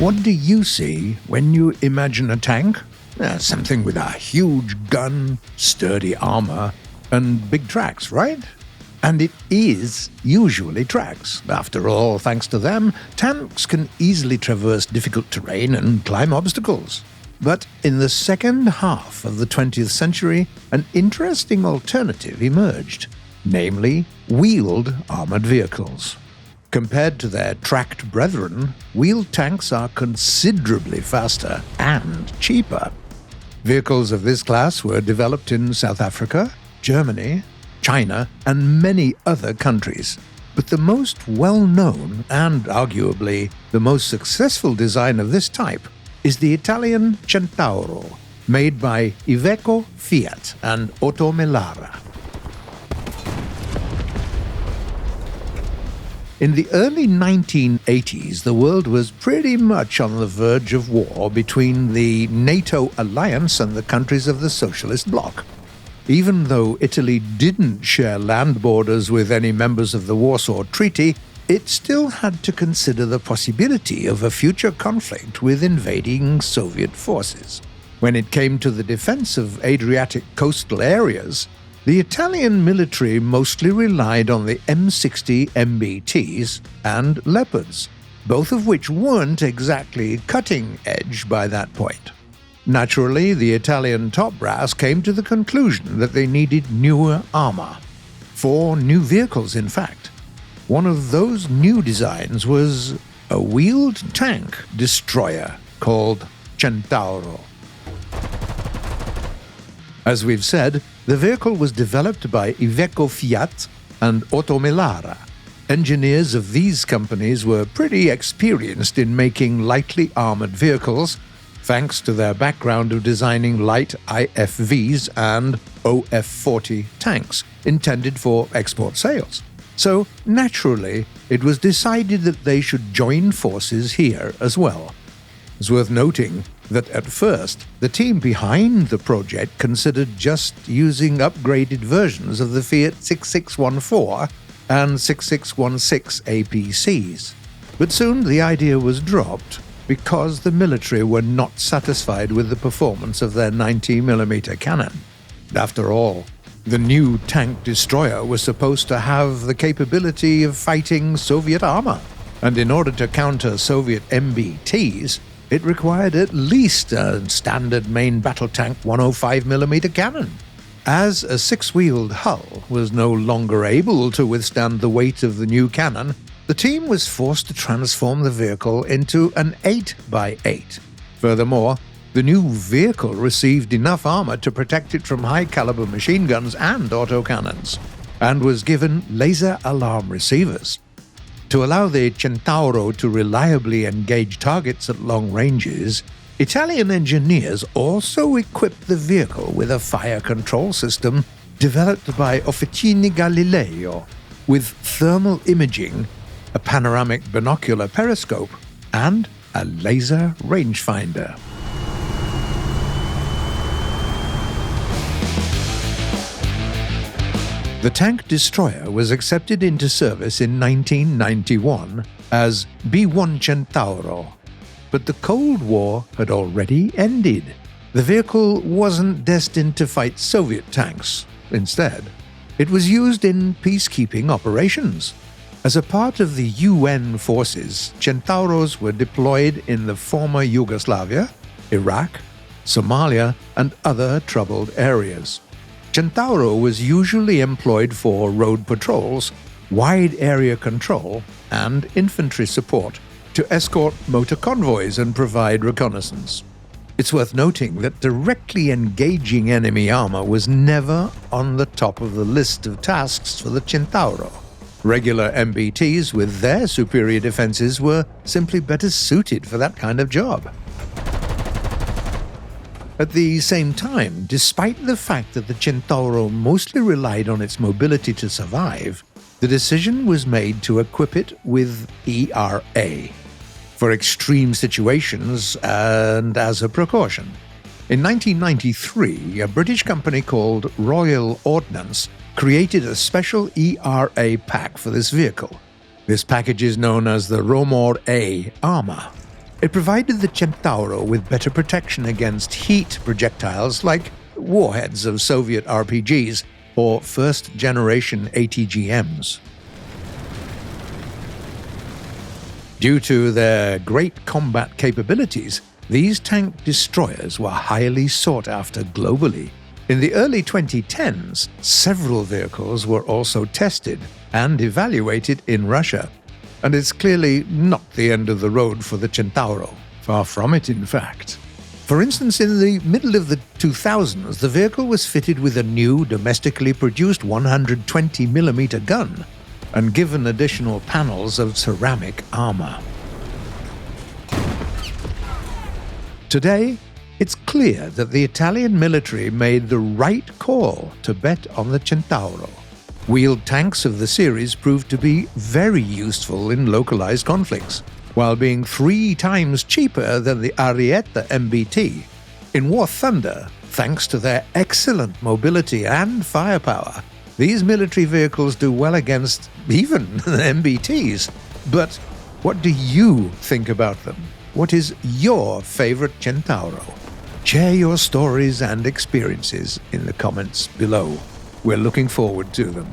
What do you see when you imagine a tank? Something with a huge gun, sturdy armor, and big tracks, right? And it is usually tracks. After all, thanks to them, tanks can easily traverse difficult terrain and climb obstacles. But in the second half of the 20th century, an interesting alternative emerged, namely wheeled armored vehicles. Compared to their tracked brethren, wheeled tanks are considerably faster and cheaper. Vehicles of this class were developed in South Africa, Germany, China, and many other countries. But the most well-known and arguably the most successful design of this type is the Italian Centauro, made by Iveco-FIAT and OTO Melara. In the early 1980s, the world was pretty much on the verge of war between the NATO alliance and the countries of the socialist bloc. Even though Italy didn't share land borders with any members of the Warsaw Treaty, it still had to consider the possibility of a future conflict with invading Soviet forces. When it came to the defense of Adriatic coastal areas, the Italian military mostly relied on the M60 MBTs and Leopards, both of which weren't exactly cutting edge by that point. Naturally, the Italian top brass came to the conclusion that they needed newer armor. 4 new vehicles, in fact. One of those new designs was a wheeled tank destroyer called Centauro. As we've said, the vehicle was developed by Iveco-FIAT and OTO Melarà. Engineers of these companies were pretty experienced in making lightly armored vehicles, thanks to their background of designing light IFVs and OF-40 tanks intended for export sales. So, naturally, it was decided that they should join forces here as well. It's worth noting that at first, the team behind the project considered just using upgraded versions of the Fiat 6614 and 6616 APCs. But soon the idea was dropped because the military were not satisfied with the performance of their 90mm cannon. After all, the new tank destroyer was supposed to have the capability of fighting Soviet armor, and in order to counter Soviet MBTs, it required at least a standard main battle tank 105mm cannon. As a 6-wheeled hull was no longer able to withstand the weight of the new cannon, the team was forced to transform the vehicle into an 8x8. Furthermore, the new vehicle received enough armor to protect it from high-caliber machine guns and autocannons, and was given laser alarm receivers. To allow the Centauro to reliably engage targets at long ranges, Italian engineers also equipped the vehicle with a fire control system developed by Officine Galileo, with thermal imaging, a panoramic binocular periscope, and a laser rangefinder. The tank destroyer was accepted into service in 1991 as B-1 Centauro, but the Cold War had already ended. The vehicle wasn't destined to fight Soviet tanks. Instead, it was used in peacekeeping operations. As a part of the UN forces, Centauros were deployed in the former Yugoslavia, Iraq, Somalia, and other troubled areas. Centauro was usually employed for road patrols, wide area control, and infantry support to escort motor convoys and provide reconnaissance. It's worth noting that directly engaging enemy armor was never on the top of the list of tasks for the Centauro. Regular MBTs with their superior defenses were simply better suited for that kind of job. At the same time, despite the fact that the Centauro mostly relied on its mobility to survive, the decision was made to equip it with ERA for extreme situations and as a precaution. In 1993, a British company called Royal Ordnance created a special ERA pack for this vehicle. This package is known as the Armour A armor. It provided the Centauro with better protection against heat projectiles like warheads of Soviet RPGs or first-generation ATGMs. Due to their great combat capabilities, these tank destroyers were highly sought after globally. In the early 2010s, several vehicles were also tested and evaluated in Russia. And it's clearly not the end of the road for the Centauro. Far from it, in fact. For instance, in the middle of the 2000s, the vehicle was fitted with a new domestically produced 120mm gun and given additional panels of ceramic armor. Today, it's clear that the Italian military made the right call to bet on the Centauro. Wheeled tanks of the series proved to be very useful in localized conflicts, while being 3 times cheaper than the Ariete MBT. In War Thunder, thanks to their excellent mobility and firepower, these military vehicles do well against even MBTs. But what do you think about them? What is your favorite Centauro? Share your stories and experiences in the comments below. We're looking forward to them.